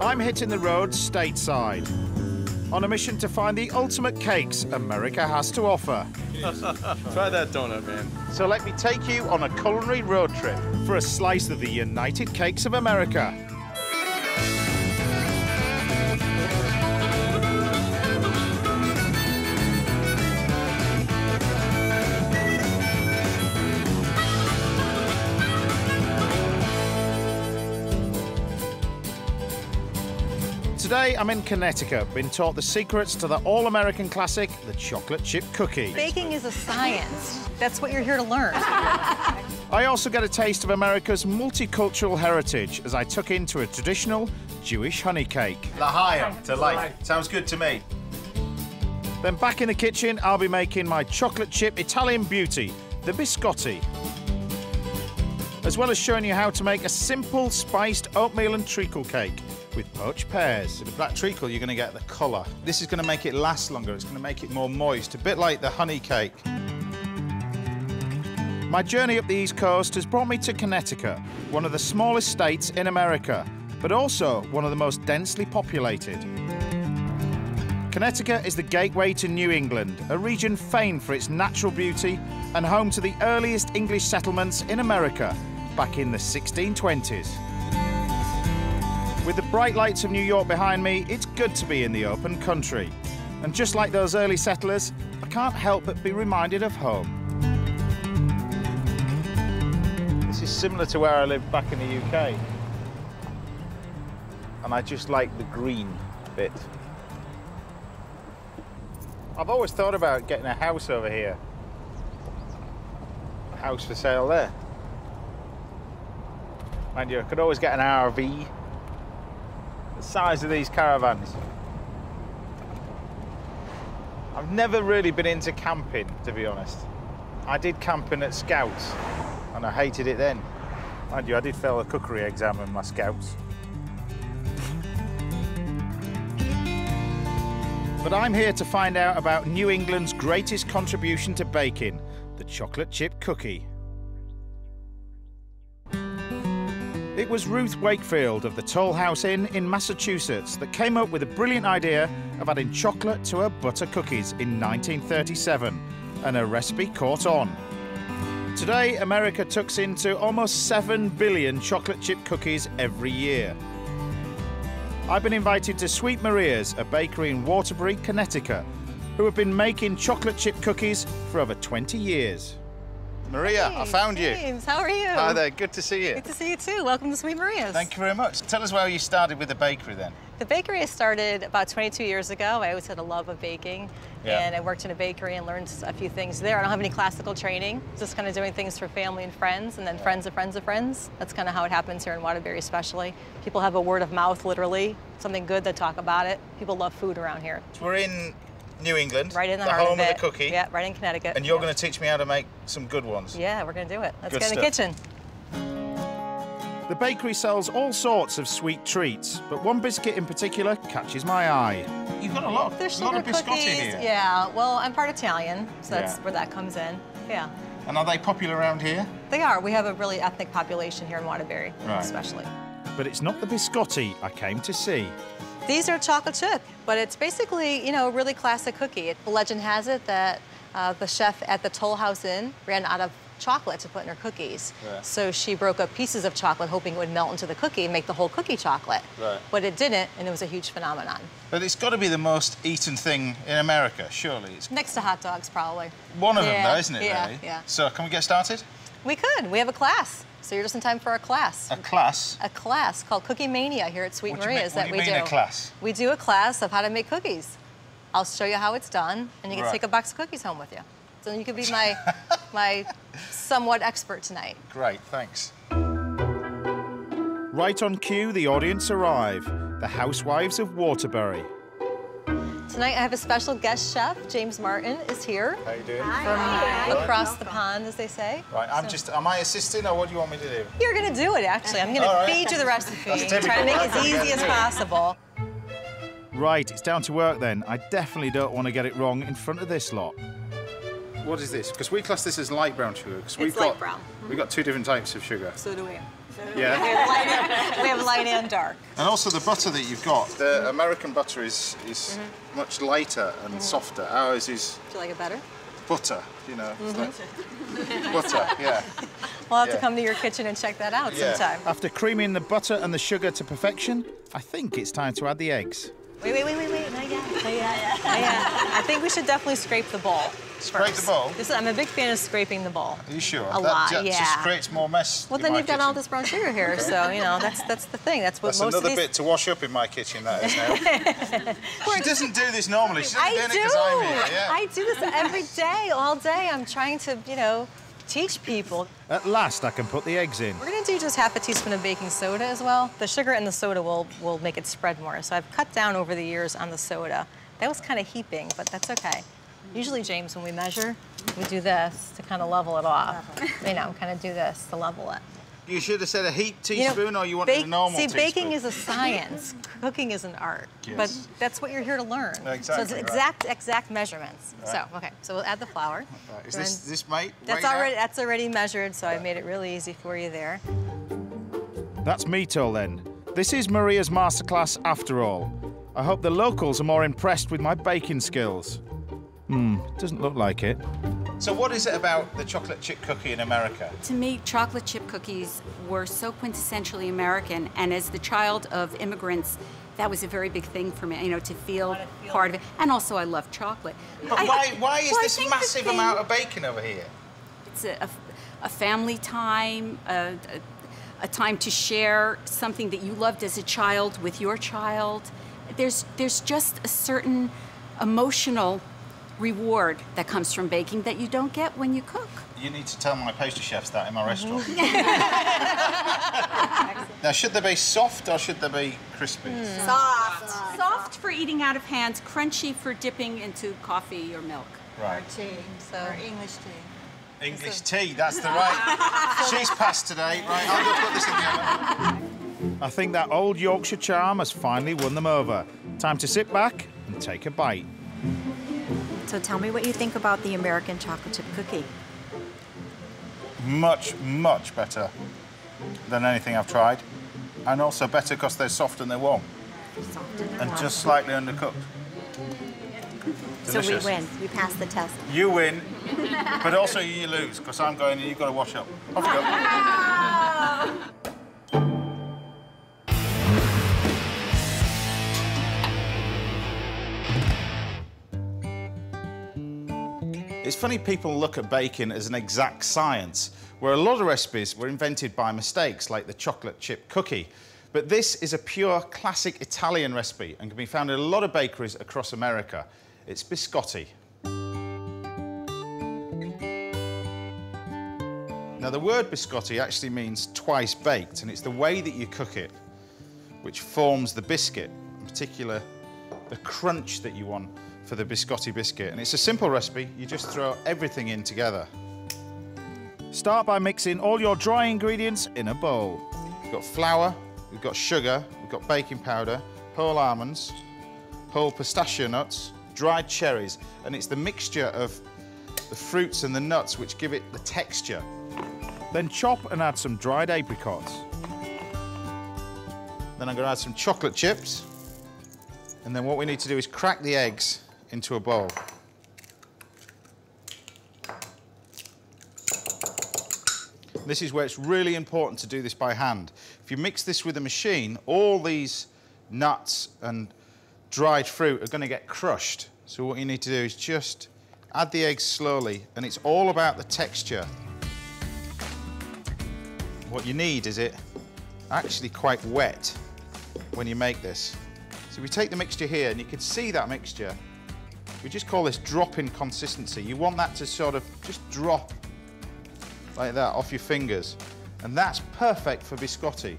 I'm hitting the road stateside on a mission to find the ultimate cakes America has to offer. Try that donut, man. So let me take you on a culinary road trip for a slice of the United Cakes of America. Today I'm in Connecticut, being taught the secrets to the all-American classic, the chocolate chip cookie. Baking is a science. That's what you're here to learn. I also get a taste of America's multicultural heritage as I tuck into a traditional Jewish honey cake. L'chaim, to life. Sounds good to me. Then back in the kitchen, I'll be making my chocolate chip Italian beauty, the biscotti, as well as showing you how to make a simple spiced oatmeal and treacle cake with poached pears. With the black treacle, you're going to get the colour. This is going to make it last longer. It's going to make it more moist, a bit like the honey cake. My journey up the East Coast has brought me to Connecticut, one of the smallest states in America, but also one of the most densely populated. Connecticut is the gateway to New England, a region famed for its natural beauty and home to the earliest English settlements in America back in the 1620s. With the bright lights of New York behind me, it's good to be in the open country. And just like those early settlers, I can't help but be reminded of home. This is similar to where I lived back in the UK. And I just like the green bit. I've always thought about getting a house over here. A house for sale there. Mind you, I could always get an RV. The size of these caravans. I've never really been into camping, to be honest. I did camping at Scouts, and I hated it then. Mind you, I did fail a cookery exam in my Scouts. But I'm here to find out about New England's greatest contribution to baking, the chocolate chip cookie. It was Ruth Wakefield of the Toll House Inn in Massachusetts that came up with a brilliant idea of adding chocolate to her butter cookies in 1937, and her recipe caught on. Today, America tucks into almost 7 billion chocolate chip cookies every year. I've been invited to Sweet Maria's, a bakery in Waterbury, Connecticut, who have been making chocolate chip cookies for over 20 years. Maria, Hey, I found you. James, how are you? Hi there, good to see you. Good to see you too. Welcome to Sweet Maria's. Thank you very much. Tell us where you started with the bakery then. The bakery I started about 22 years ago. I always had a love of baking, Yeah. and I worked in a bakery and learned a few things there. I don't have any classical training, just kind of doing things for family and friends, and then friends of friends of friends. That's kind of how it happens here in Waterbury especially. People have a word of mouth, literally, something good, they talk about it. People love food around here. So we're in New England, Right in the the heart home of of it. the cookie. Yeah, right in Connecticut. And you're Yeah. going to teach me how to make some good ones. Yeah, we're going to do it. Let's Good get in the kitchen. The bakery sells all sorts of sweet treats, but one biscuit in particular catches my eye. You've got a lot of biscotti cookies. here. Yeah, well, I'm part Italian, so that's Yeah. where that comes in. Yeah, And are they popular around here? they are. We have a really ethnic population here in Waterbury, Right. especially. But it's not the biscotti I came to see. These are chocolate chip, but it's basically, you know, a really classic cookie. The legend has it that the chef at the Toll House Inn ran out of chocolate to put in her cookies. Right. So she broke up pieces of chocolate, hoping it would melt into the cookie and make the whole cookie chocolate. Right. But it didn't, and it was a huge phenomenon. But it's got to be the most eaten thing in America, surely. It's Next to hot dogs, probably. one of them, Yeah, though, isn't it, yeah, really? yeah. So can we get started? We could. We have a class. So you're just in time for a class. A class? A class called Cookie Mania here at Sweet What do you Maria's mean- that what do you mean a class? We do a class of how to make cookies. I'll show you how it's done, and you can Right. take a box of cookies home with you. So you could be my my somewhat expert tonight. Great, thanks. Right on cue, the audience arrive. The housewives of Waterbury. Tonight I have a special guest chef. James Martin is here How you doing? from across the pond, as they say. Right, am I assisting or what do you want me to do? You're gonna do it, actually. I'm gonna All right. feed you the recipe, That's typical. try to make it as Okay, easy as do it. possible. Right, it's down to work then. I definitely don't want to get it wrong in front of this lot. What is this? Because we class this as light brown sugar. Because It's light brown. We've got two different types of sugar. So do we. Yeah. We have light and dark. And also the butter that you've got. The American butter is much lighter and softer. Ours is... Do you like it better? Butter, you know. It's like butter, yeah. We'll have to come to your kitchen and check that out sometime. After creaming the butter and the sugar to perfection, I think it's time to add the eggs. Wait, not yet. Not yet. I think we should definitely scrape the bowl. Scrape the bowl? I'm a big fan of scraping the bowl. Are you sure? A lot, yeah. Just creates more mess. Well, then you've got all this brown sugar here, so, you know, that's the thing. That's what most of these... another bit to wash up in my kitchen, that is now. She doesn't do this normally. She's doing it because I'm here, yeah. I do this every day, all day. I'm trying to, you know, teach people. At last, I can put the eggs in. We're going to do just half a teaspoon of baking soda as well. The sugar and the soda will make it spread more. So I've cut down over the years on the soda. That was kind of heaping, but that's okay. Usually, James, when we measure, we do this to kind of level it off. You know, kind of do this to level it. You should have said a heaped teaspoon, or you want a normal teaspoon. See, baking is a science. Cooking is an art. Yes. But that's what you're here to learn. Exactly, so it's exact measurements. Right. So, okay, so we'll add the flour. Right. Is this mate? That's already measured, so I made it really easy for you there. That's meat-all then. This is Maria's masterclass after all. I hope the locals are more impressed with my baking skills. Doesn't look like it. So what is it about the chocolate chip cookie in America? To me, chocolate chip cookies were so quintessentially American, and as the child of immigrants, that was a very big thing for me, you know, to feel part of it. And also, I love chocolate. But why is this massive amount of bacon over here? It's a family time, a time to share something that you loved as a child with your child. There's just a certain emotional reward that comes from baking that you don't get when you cook. You need to tell my pastry chefs that in my restaurant. Now, should they be soft or should they be crispy? Soft. Soft for eating out of hands, crunchy for dipping into coffee or milk. Right. Or tea, or English tea. English tea, that's the right. She's passed today. Right, I'll go put this in the oven. I think that old Yorkshire charm has finally won them over. Time to sit back and take a bite. So tell me what you think about the American chocolate chip cookie. Much, much better than anything I've tried. And also better because they're soft and they're warm. Soft and And warm. just slightly undercooked. So Delicious. we win. We pass the test. You win, but also you lose because I'm going and you've got to wash up. Off you go. It's funny people look at baking as an exact science, where a lot of recipes were invented by mistakes, like the chocolate chip cookie. But this is a pure classic Italian recipe and can be found in a lot of bakeries across America. It's biscotti. Now, the word biscotti actually means twice baked, and it's the way that you cook it which forms the biscuit, in particular the crunch that you want for the biscotti biscuit. And it's a simple recipe. You just throw everything in together. Start by mixing all your dry ingredients in a bowl. We've got flour, we've got sugar, we've got baking powder, whole almonds, whole pistachio nuts, dried cherries, and it's the mixture of the fruits and the nuts which give it the texture. Then chop and add some dried apricots. Then I'm going to add some chocolate chips. And then what we need to do is crack the eggs into a bowl. This is where it's really important to do this by hand. If you mix this with a machine, all these nuts and dried fruit are going to get crushed. So what you need to do is just add the eggs slowly, and it's all about the texture. What you need is it actually quite wet when you make this. So we take the mixture here, and you can see that mixture. We just call this drop-in consistency. You want that to sort of just drop like that off your fingers. And that's perfect for biscotti.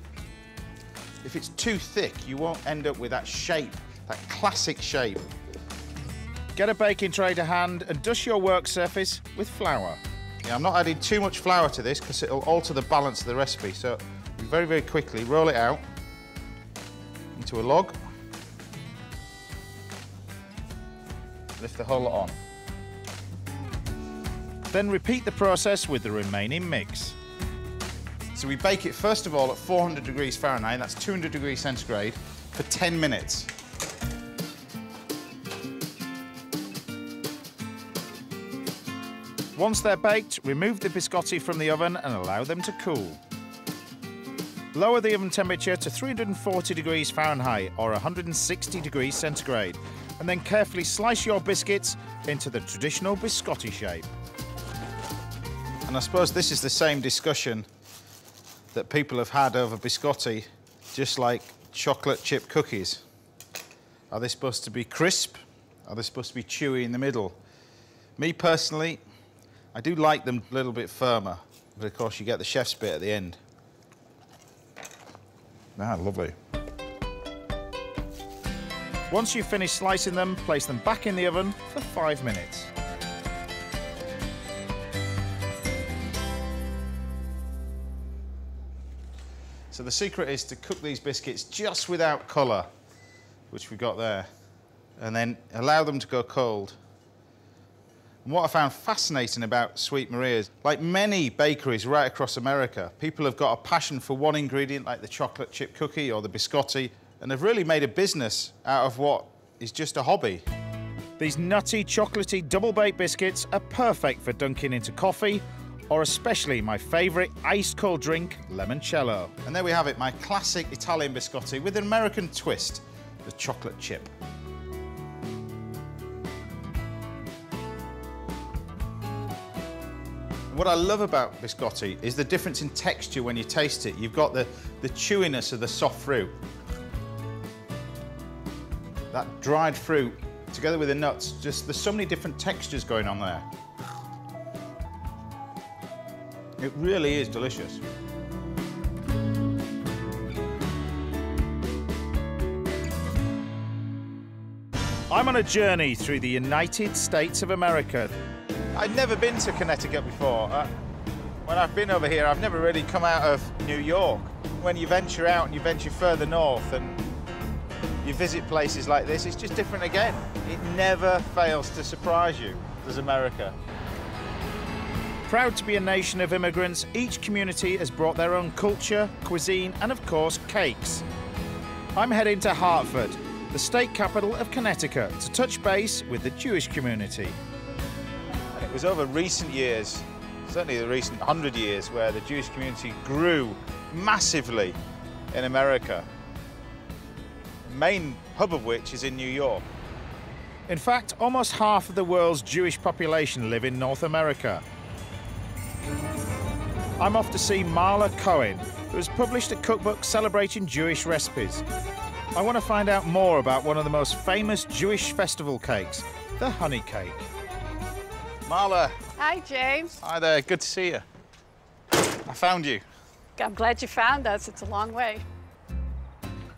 If it's too thick, you won't end up with that shape, that classic shape. Get a baking tray to hand and dust your work surface with flour. Yeah, I'm not adding too much flour to this because it'll alter the balance of the recipe. So very, very quickly roll it out into a log. Lift the whole lot on. Then repeat the process with the remaining mix. So we bake it first of all at 400 degrees Fahrenheit, that's 200 degrees centigrade, for 10 minutes. Once they're baked, remove the biscotti from the oven and allow them to cool. Lower the oven temperature to 340 degrees Fahrenheit or 160 degrees centigrade, and then carefully slice your biscuits into the traditional biscotti shape. And I suppose this is the same discussion that people have had over biscotti, just like chocolate chip cookies. Are they supposed to be crisp? Are they supposed to be chewy in the middle? Me personally, I do like them a little bit firmer, but of course you get the chef's bit at the end. Ah, lovely. Once you've finished slicing them, place them back in the oven for 5 minutes. So the secret is to cook these biscuits just without colour, which we've got there, and then allow them to go cold. And what I found fascinating about Sweet Maria's, like many bakeries right across America, people have got a passion for one ingredient, like the chocolate chip cookie or the biscotti, and they've really made a business out of what is just a hobby. These nutty, chocolatey, double-baked biscuits are perfect for dunking into coffee, or especially my favourite iced cold drink, limoncello. And there we have it, my classic Italian biscotti with an American twist, the chocolate chip. What I love about biscotti is the difference in texture when you taste it. You've got the chewiness of the soft fruit. That dried fruit, together with the nuts, just there's so many different textures going on there. It really is delicious. I'm on a journey through the United States of America. I'd never been to Connecticut before. When I've been over here, I've never really come out of New York. When you venture out and you venture further north and you visit places like this, it's just different again. It never fails to surprise you, does America. Proud to be a nation of immigrants, each community has brought their own culture, cuisine, and of course, cakes. I'm heading to Hartford, the state capital of Connecticut, to touch base with the Jewish community. And it was over recent years, certainly the recent 100 years, where the Jewish community grew massively in America. The main hub of which is in New York. In fact, almost half of the world's Jewish population live in North America. I'm off to see Marla Cohen, who has published a cookbook celebrating Jewish recipes. I want to find out more about one of the most famous Jewish festival cakes, the honey cake. Marla. Hi, James. Hi there, good to see you. I found you. I'm glad you found us. It's a long way.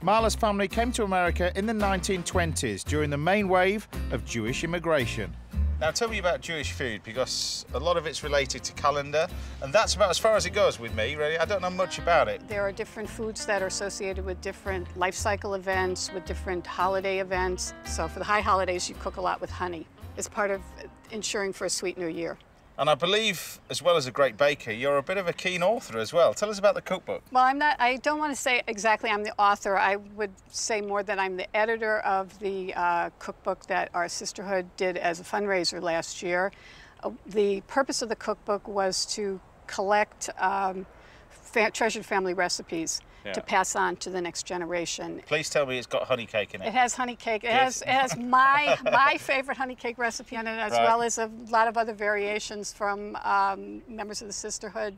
Marla's family came to America in the 1920s during the main wave of Jewish immigration. Now tell me about Jewish food, because a lot of it's related to calendar, and that's about as far as it goes with me, really. I don't know much about it. There are different foods that are associated with different life cycle events, with different holiday events. So for the high holidays, you cook a lot with honey. It's part of ensuring for a sweet new year. And I believe, as well as a great baker, you're a bit of a keen author as well. Tell us about the cookbook. Well, I don't want to say exactly I'm the author. I would say more that I'm the editor of the cookbook that our sisterhood did as a fundraiser last year. The purpose of the cookbook was to collect treasured family recipes to pass on to the next generation. Please tell me it's got honey cake in it. It has honey cake. It has my favorite honey cake recipe in it, as well as a lot of other variations from members of the sisterhood.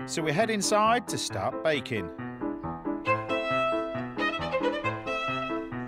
So we head inside to start baking.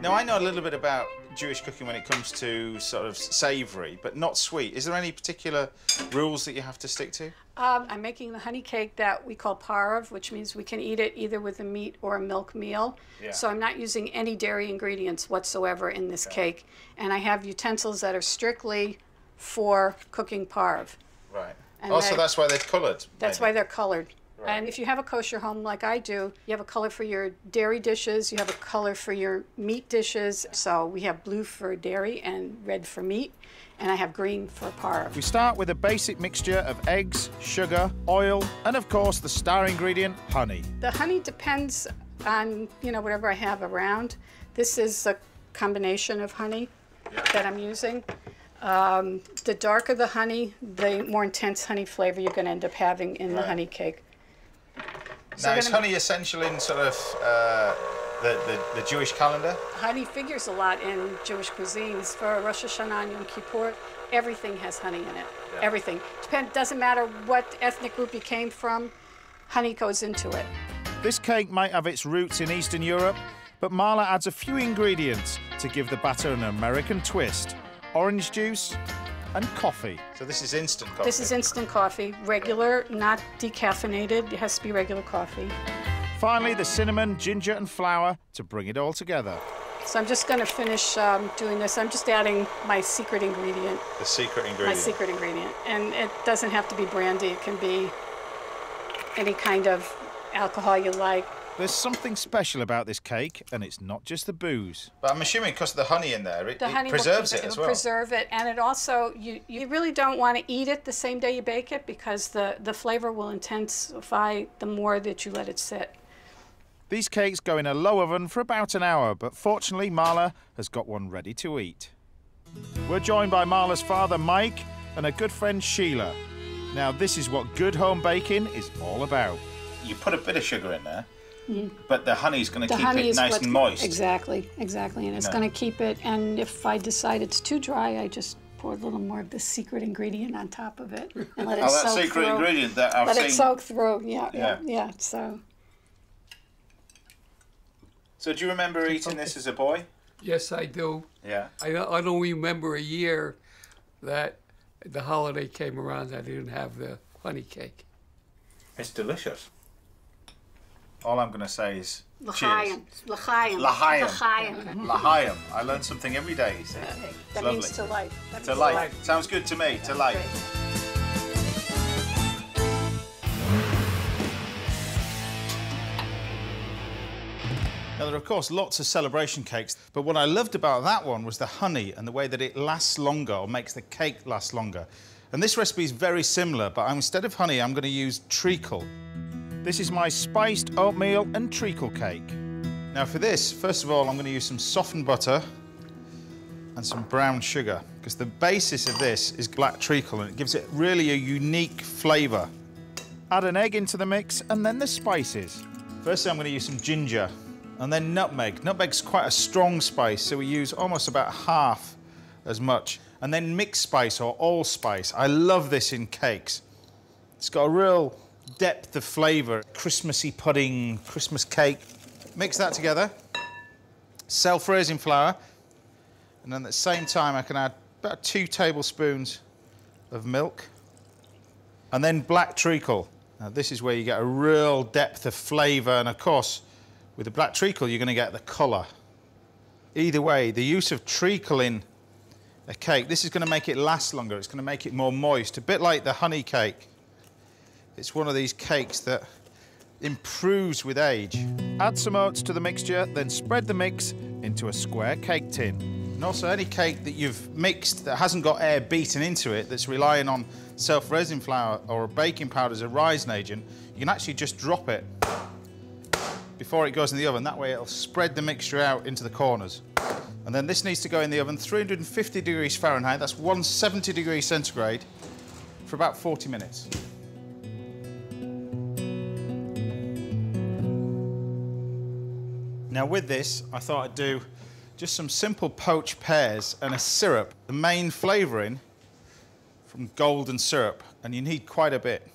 Now, I know a little bit about Jewish cooking when it comes to sort of savoury, but not sweet. Is there any particular rules that you have to stick to? I'm making the honey cake that we call parv, which means we can eat it either with a meat or a milk meal. Yeah. So I'm not using any dairy ingredients whatsoever in this cake. And I have utensils that are strictly for cooking parv. Right. And also, that's why they're coloured. That's why they're coloured. Right. And if you have a kosher home like I do, you have a color for your dairy dishes, you have a color for your meat dishes. So we have blue for dairy and red for meat, and I have green for parve. We start with a basic mixture of eggs, sugar, oil, and of course the star ingredient, honey. The honey depends on, you know, whatever I have around. This is a combination of honey that I'm using. The darker the honey, the more intense honey flavor you're going to end up having in the honey cake. Now, is honey essential in sort of the Jewish calendar? Honey figures a lot in Jewish cuisines. For Rosh Hashanah and Yom Kippur, everything has honey in it. Yeah. Everything. Doesn't matter what ethnic group you came from, honey goes into it. This cake might have its roots in Eastern Europe, but Marla adds a few ingredients to give the batter an American twist. Orange juice and coffee. So this is instant coffee? This is instant coffee, regular, not decaffeinated. It has to be regular coffee. Finally, the cinnamon, ginger and flour to bring it all together. So I'm just going to finish doing this. I'm just adding my secret ingredient. The secret ingredient? My secret ingredient. And it doesn't have to be brandy. It can be any kind of alcohol you like. There's something special about this cake, and it's not just the booze. But I'm assuming because of the honey in there, it preserves it as well. It will preserve it, and it also, you really don't want to eat it the same day you bake it because the flavor will intensify the more that you let it sit. These cakes go in a low oven for about an hour, but fortunately Marla has got one ready to eat. We're joined by Marla's father, Mike, and her good friend, Sheila. Now, this is what good home baking is all about. You put a bit of sugar in there. But the honey's going to keep it nice and moist. Exactly, and it's going to keep it. And if I decide it's too dry, I just pour a little more of the secret ingredient on top of it and let it soak through. That secret ingredient that I've seen. Let it soak through. Yeah. So do you remember eating this as a boy? Yes, I do. Yeah. I don't remember a year that the holiday came around that I didn't have the honey cake. It's delicious. All I'm going to say is L'chaim. L'chaim. L'chaim. L'chaim. I learn something every day, you see. That means to life. To life. Sounds good to me, to life. Now, there are, of course, lots of celebration cakes, but what I loved about that one was the honey and the way that it lasts longer or makes the cake last longer. And this recipe is very similar, but instead of honey, I'm going to use treacle. This is my spiced oatmeal and treacle cake. Now for this, first of all, I'm going to use some softened butter and some brown sugar, because the basis of this is black treacle and it gives it really a unique flavour. Add an egg into the mix and then the spices. Firstly, I'm going to use some ginger and then nutmeg. Nutmeg's quite a strong spice, so we use almost about half as much. And then mixed spice or allspice. I love this in cakes. It's got a real depth of flavour, Christmassy pudding, Christmas cake. Mix that together. Self-raising flour. And then at the same time, I can add about 2 tablespoons of milk. And then black treacle. Now, this is where you get a real depth of flavour. And, of course, with the black treacle, you're going to get the colour. Either way, the use of treacle in a cake, this is going to make it last longer. It's going to make it more moist, a bit like the honey cake. It's one of these cakes that improves with age. Add some oats to the mixture, then spread the mix into a square cake tin. And also any cake that you've mixed that hasn't got air beaten into it, that's relying on self-raising flour or baking powder as a rising agent, you can actually just drop it before it goes in the oven. That way it'll spread the mixture out into the corners. And then this needs to go in the oven 350 degrees Fahrenheit, that's 170 degrees centigrade, for about 40 minutes. Now with this, I thought I'd do just some simple poached pears and a syrup. The main flavouring from golden syrup, and you need quite a bit.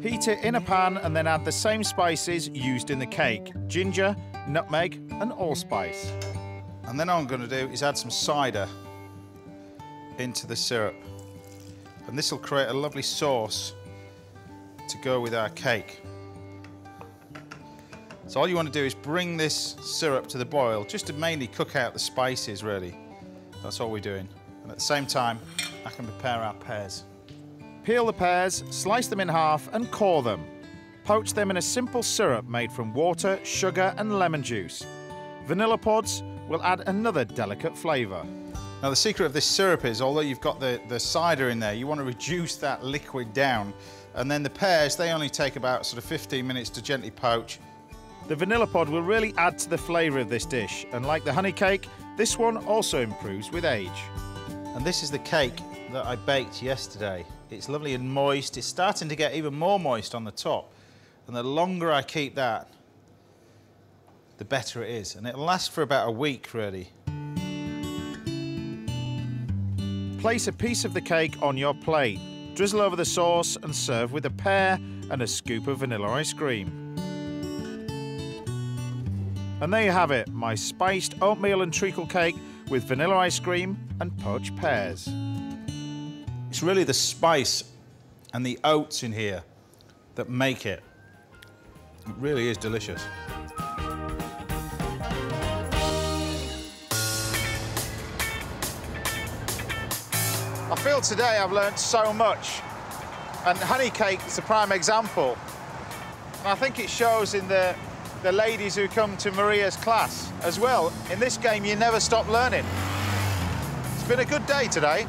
Heat it in a pan and then add the same spices used in the cake: ginger, nutmeg and allspice. And then all I'm going to do is add some cider into the syrup. And this will create a lovely sauce to go with our cake. So all you want to do is bring this syrup to the boil, just to mainly cook out the spices, really. That's all we're doing. And at the same time, I can prepare our pears. Peel the pears, slice them in half and core them. Poach them in a simple syrup made from water, sugar and lemon juice. Vanilla pods will add another delicate flavour. Now the secret of this syrup is, although you've got the cider in there, you want to reduce that liquid down. And then the pears, they only take about sort of 15 minutes to gently poach. The vanilla pod will really add to the flavour of this dish, and like the honey cake, this one also improves with age. And this is the cake that I baked yesterday. It's lovely and moist. It's starting to get even more moist on the top. And the longer I keep that, the better it is. And it'll last for about a week, really. Place a piece of the cake on your plate. Drizzle over the sauce and serve with a pear and a scoop of vanilla ice cream. And there you have it, my spiced oatmeal and treacle cake with vanilla ice cream and poached pears. It's really the spice and the oats in here that make it. It really is delicious. I feel today I've learnt so much, and honey cake is a prime example. And I think it shows in the ladies who come to Maria's class as well. In this game, you never stop learning. It's been a good day today.